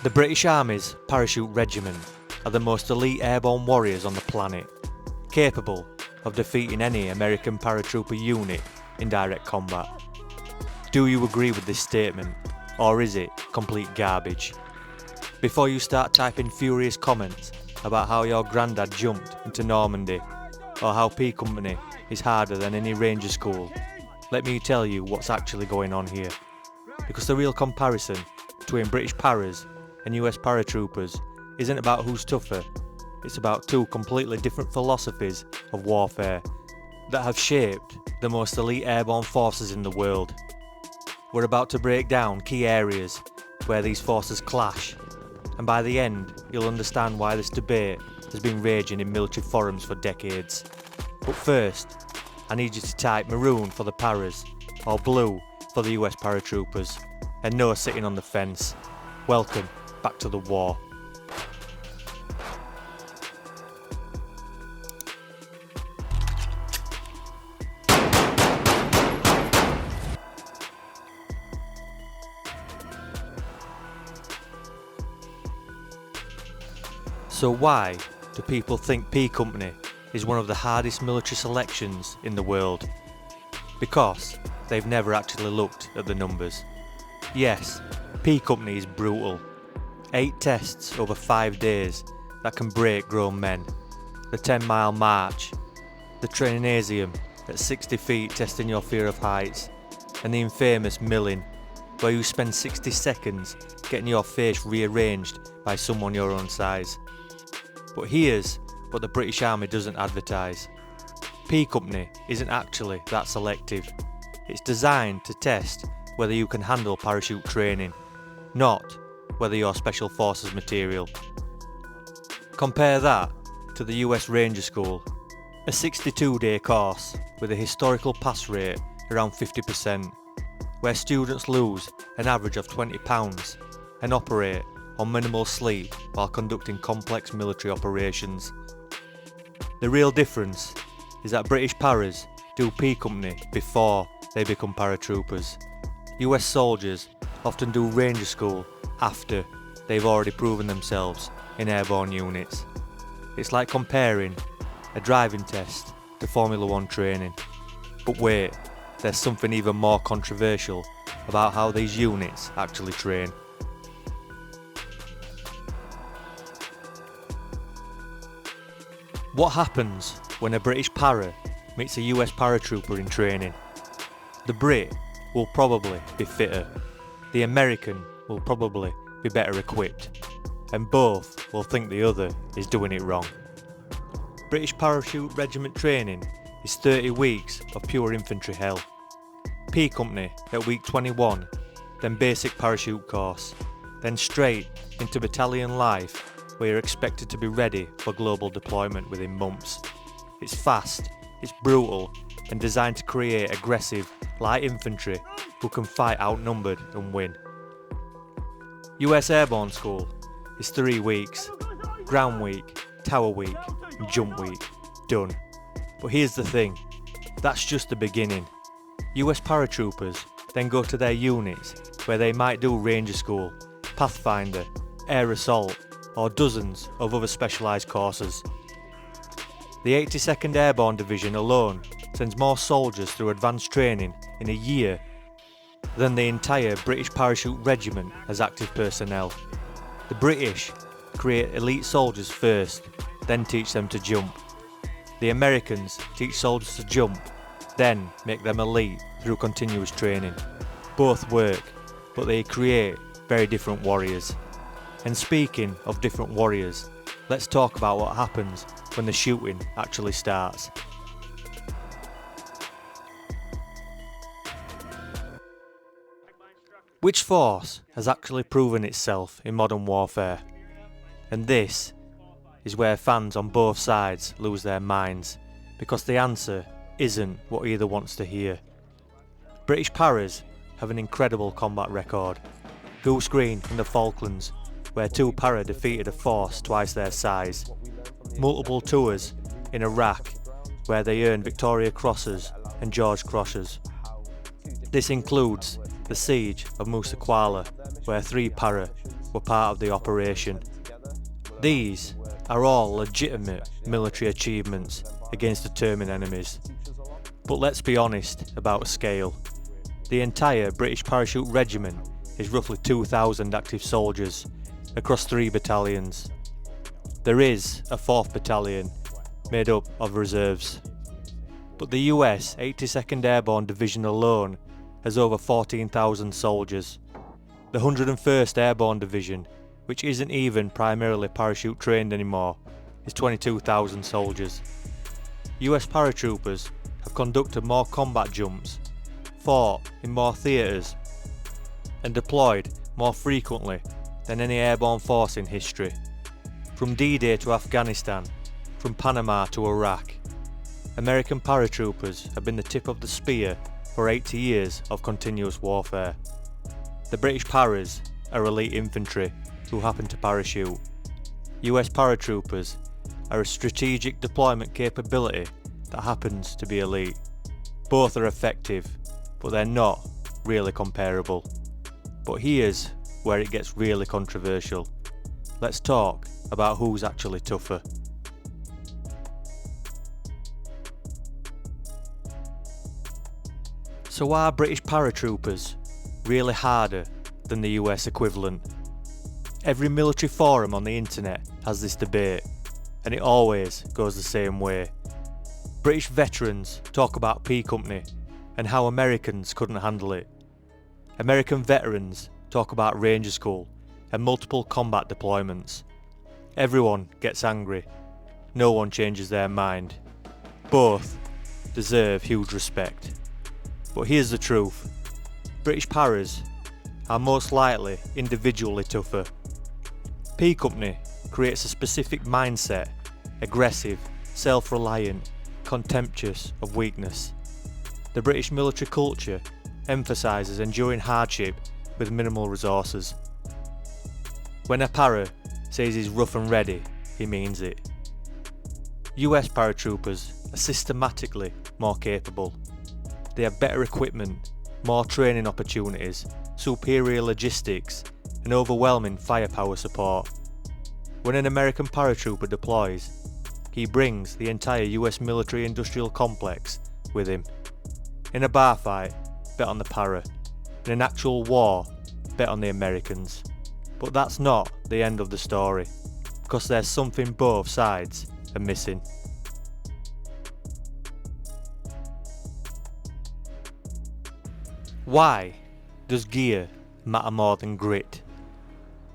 The British Army's Parachute Regiment are the most elite airborne warriors on the planet, capable of defeating any American paratrooper unit in direct combat. Do you agree with this statement, or is it complete garbage? Before you start typing furious comments about how your granddad jumped into Normandy, or how P Company is harder than any ranger school, let me tell you what's actually going on here. Because the real comparison between British paras and US paratroopers isn't about who's tougher, it's about two completely different philosophies of warfare that have shaped the most elite airborne forces in the world. We're about to break down key areas where these forces clash, and by the end you'll understand why this debate has been raging in military forums for decades. But first, I need you to type maroon for the paras, or blue for the US paratroopers, and no sitting on the fence. Welcome back to the war. So why do people think P Company is one of the hardest military selections in the world? Because they've never actually looked at the numbers. Yes, P Company is brutal. 8 tests over 5 days that can break grown men. The 10-mile march, the Trainasium at 60 feet testing your fear of heights, and the infamous milling, where you spend 60 seconds getting your face rearranged by someone your own size. But here's what the British Army doesn't advertise. P Company isn't actually that selective. It's designed to test whether you can handle parachute training, not whether you're Special Forces material. Compare that to the US Ranger School, a 62-day course with a historical pass rate around 50%, where students lose an average of 20 pounds and operate on minimal sleep while conducting complex military operations. The real difference is that British paras do P Company before they become paratroopers. US soldiers often do Ranger School after they've already proven themselves in airborne units. It's like comparing a driving test to Formula 1 training. But wait, there's something even more controversial about how these units actually train. What happens when a British para meets a US paratrooper in training? The Brit will probably be fitter, the American will probably be better equipped, and both will think the other is doing it wrong. British Parachute Regiment training is 30 weeks of pure infantry hell. P Company at week 21, then basic parachute course, then straight into battalion life, where you're expected to be ready for global deployment within months. It's fast, it's brutal, and designed to create aggressive, light infantry who can fight outnumbered and win. US Airborne School is 3 weeks, ground week, tower week, and jump week, done. But here's the thing, that's just the beginning. US paratroopers then go to their units where they might do Ranger School, Pathfinder, Air Assault, or dozens of other specialised courses. The 82nd Airborne Division alone sends more soldiers through advanced training in a year than the entire British Parachute Regiment as active personnel. The British create elite soldiers first, then teach them to jump. The Americans teach soldiers to jump, then make them elite through continuous training. Both work, but they create very different warriors. And speaking of different warriors, let's talk about what happens when the shooting actually starts. Which force has actually proven itself in modern warfare? And this is where fans on both sides lose their minds, because the answer isn't what either wants to hear. British paras have an incredible combat record. Goose Green in the Falklands, where 2 para defeated a force twice their size. Multiple tours in Iraq, where they earned Victoria Crosses and George Crosses. This includes the siege of Musa Kuala, where 3 para were part of the operation. These are all legitimate military achievements against determined enemies. But let's be honest about scale. The entire British Parachute Regiment is roughly 2,000 active soldiers across 3 battalions. There is a 4th battalion made up of reserves. But the US 82nd Airborne Division alone has over 14,000 soldiers. The 101st Airborne Division, which isn't even primarily parachute trained anymore, is 22,000 soldiers. US paratroopers have conducted more combat jumps, fought in more theatres, and deployed more frequently than any airborne force in history. From D-Day to Afghanistan, from Panama to Iraq, American paratroopers have been the tip of the spear for 80 years of continuous warfare. The British Paras are elite infantry who happen to parachute. US paratroopers are a strategic deployment capability that happens to be elite. Both are effective, but they're not really comparable. But here's where it gets really controversial. Let's talk about who's actually tougher. So are British paratroopers really harder than the US equivalent? Every military forum on the internet has this debate, and it always goes the same way. British veterans talk about P Company and how Americans couldn't handle it. American veterans talk about Ranger School and multiple combat deployments. Everyone gets angry. No one changes their mind. Both deserve huge respect. But here's the truth. British Paras are most likely individually tougher. P Company creates a specific mindset, aggressive, self-reliant, contemptuous of weakness. The British military culture emphasises enduring hardship with minimal resources. When a para says he's rough and ready, he means it. US paratroopers are systematically more capable. They have better equipment, more training opportunities, superior logistics, and overwhelming firepower support. When an American paratrooper deploys, he brings the entire US military-industrial complex with him. In a bar fight, bet on the para. In an actual war, bet on the Americans. But that's not the end of the story, because there's something both sides are missing. Why does gear matter more than grit?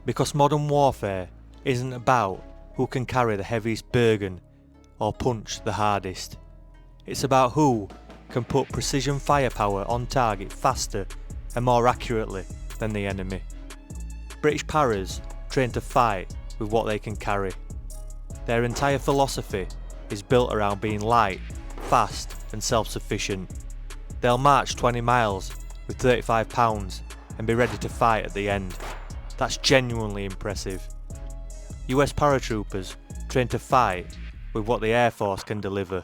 Because modern warfare isn't about who can carry the heaviest burden or punch the hardest. It's about who can put precision firepower on target faster and more accurately than the enemy. British Paras train to fight with what they can carry. Their entire philosophy is built around being light, fast and self-sufficient. They'll march 20 miles with 35 pounds and be ready to fight at the end. That's genuinely impressive. US paratroopers train to fight with what the Air Force can deliver.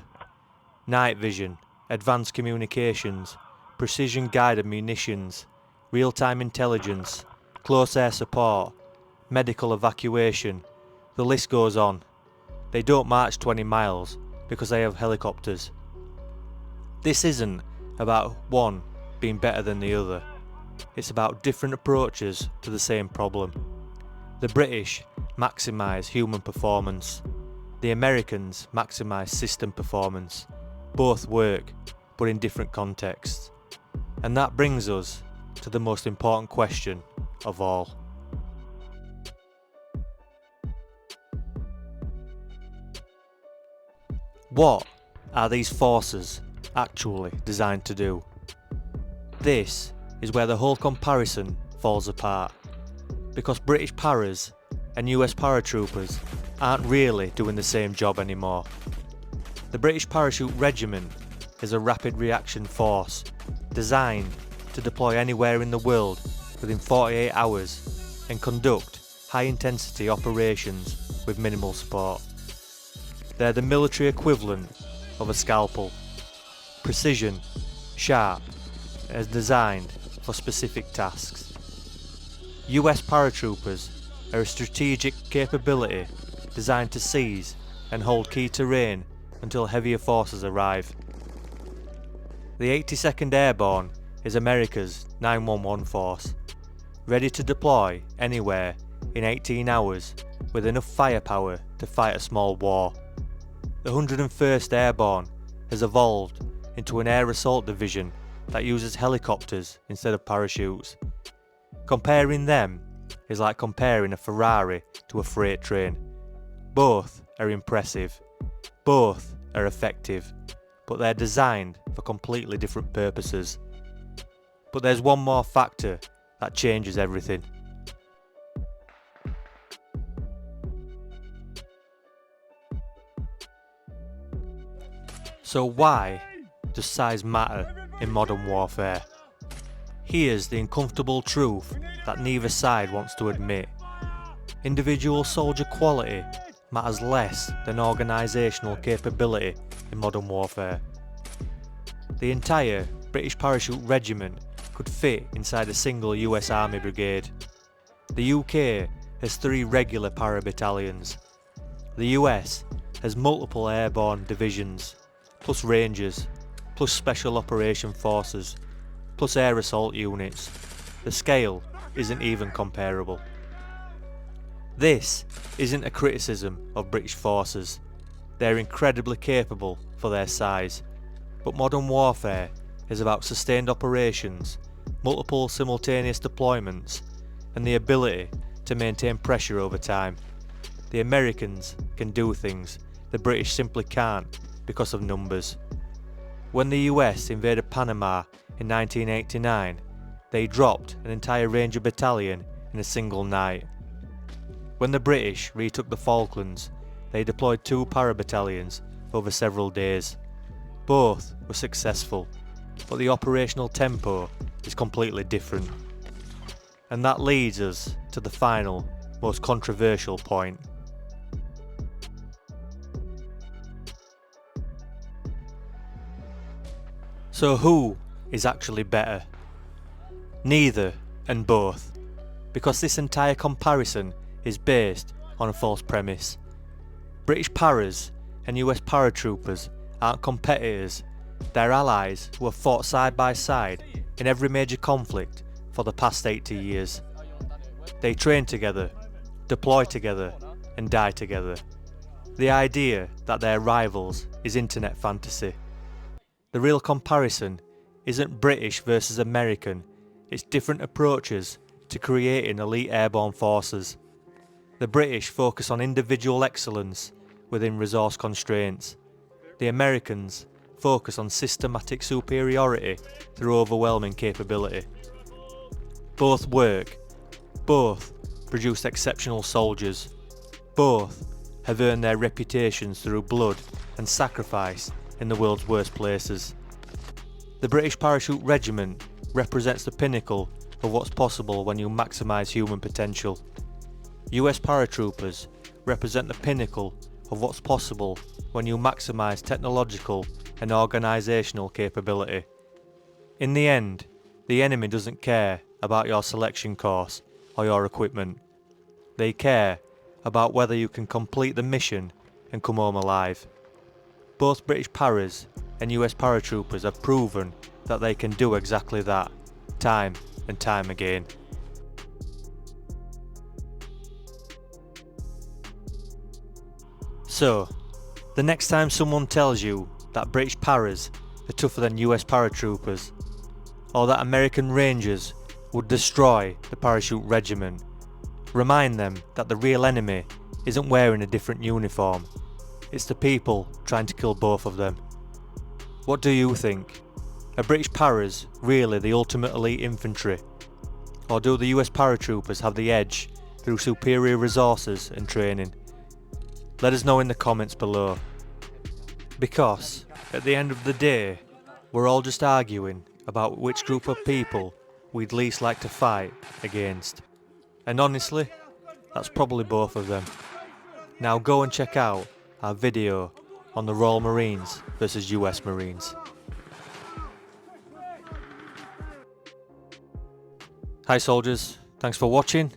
Night vision, advanced communications, precision guided munitions, real-time intelligence, close air support, medical evacuation, the list goes on. They don't march 20 miles because they have helicopters. This isn't about one being better than the other. It's about different approaches to the same problem. The British maximise human performance. The Americans maximise system performance. Both work, but in different contexts. And that brings us to the most important question of all. What are these forces actually designed to do? This is where the whole comparison falls apart, because British Paras and US paratroopers aren't really doing the same job anymore. The British Parachute Regiment is a rapid reaction force designed to deploy anywhere in the world within 48 hours and conduct high-intensity operations with minimal support. They're the military equivalent of a scalpel. Precision, sharp, as designed for specific tasks. US paratroopers are a strategic capability designed to seize and hold key terrain until heavier forces arrive. The 82nd Airborne is America's 911 force, ready to deploy anywhere in 18 hours with enough firepower to fight a small war. The 101st Airborne has evolved into an air assault division that uses helicopters instead of parachutes. Comparing them is like comparing a Ferrari to a freight train. Both are impressive, both are effective, but they're designed for completely different purposes. But there's one more factor that changes everything. So why does size matter in modern warfare? Here's the uncomfortable truth that neither side wants to admit. Individual soldier quality matters less than organisational capability in modern warfare. The entire British Parachute Regiment could fit inside a single US Army brigade. The UK has 3 regular para battalions. The US has multiple airborne divisions, plus Rangers, plus Special Operation Forces, plus air assault units. The scale isn't even comparable. This isn't a criticism of British forces. They're incredibly capable for their size, but modern warfare is about sustained operations, multiple simultaneous deployments, and the ability to maintain pressure over time. The Americans can do things the British simply can't because of numbers. When the US invaded Panama in 1989, they dropped an entire Ranger battalion in a single night. When the British retook the Falklands, they deployed 2 para battalions over several days. Both were successful, but the operational tempo is completely different. And that leads us to the final, most controversial point. So who is actually better? Neither and both, because this entire comparison is based on a false premise. British paras and US paratroopers aren't competitors, they're allies who have fought side by side in every major conflict for the past 80 years. They train together, deploy together, and die together. The idea that they're rivals is internet fantasy. The real comparison isn't British versus American, it's different approaches to creating elite airborne forces. The British focus on individual excellence within resource constraints. The Americans focus on systematic superiority through overwhelming capability. Both work, both produce exceptional soldiers, both have earned their reputations through blood and sacrifice in the world's worst places. The British Parachute Regiment represents the pinnacle of what's possible when you maximise human potential. US Paratroopers represent the pinnacle of what's possible when you maximise technological and organisational capability. In the end, the enemy doesn't care about your selection course or your equipment. They care about whether you can complete the mission and come home alive. Both British Paras and US Paratroopers have proven that they can do exactly that, time and time again. So, the next time someone tells you that British Paras are tougher than US Paratroopers, or that American Rangers would destroy the Parachute Regiment, remind them that the real enemy isn't wearing a different uniform, it's the people trying to kill both of them. What do you think? Are British Paras really the ultimate elite infantry? Or do the US Paratroopers have the edge through superior resources and training? Let us know in the comments below. Because, at the end of the day, we're all just arguing about which group of people we'd least like to fight against. And honestly, that's probably both of them. Now go and check out our video on the Royal Marines versus US Marines. Hi soldiers, thanks for watching.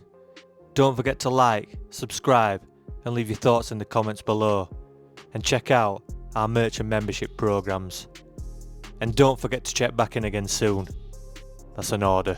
Don't forget to like, subscribe and leave your thoughts in the comments below, and check out our merch and membership programs. And don't forget to check back in again soon. That's an order.